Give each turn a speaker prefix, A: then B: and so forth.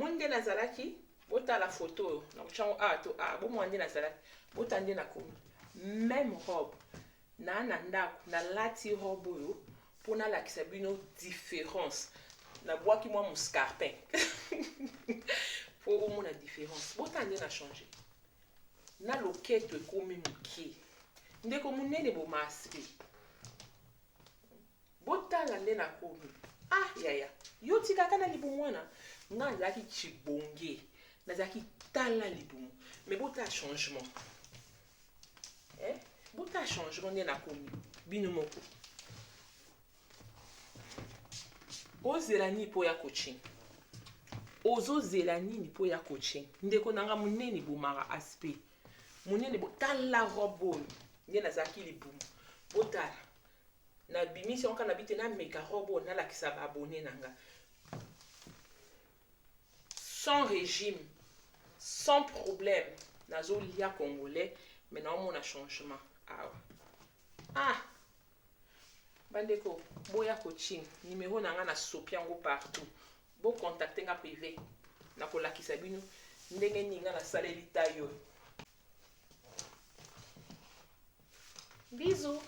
A: monde nazalaki bota la photo na kuchango to bo monde nazalaki bota nde na komi même robe na ndako na lati robe yo pona la kisabino différence na boaki moi mon scarpin pour au moins la différence bota nde na changer na loketo ekomi mukie ndeko munene bo masri bota la nde na komi yaya yo tikaka na libumu wana nga nazalaki chibonge nazalaki tala libumu mais bota changement bota changement nde na komi bino moko ozela nini po ya coaching ozozela nini po ya coaching ndeko nanga munene bomaka aspect munene botala robe oyo nde nazalaki libumu botala na bimisi onka na bite na meka robe oyo nalakisa baabone nanga sans régime sans problème nazolia congolais mais naomona changement bandeko boya coaching numéro nanga na sopi yango partout bo contacter nga privé na kolakisa bino ndenge ninga na saleli tayo bisous.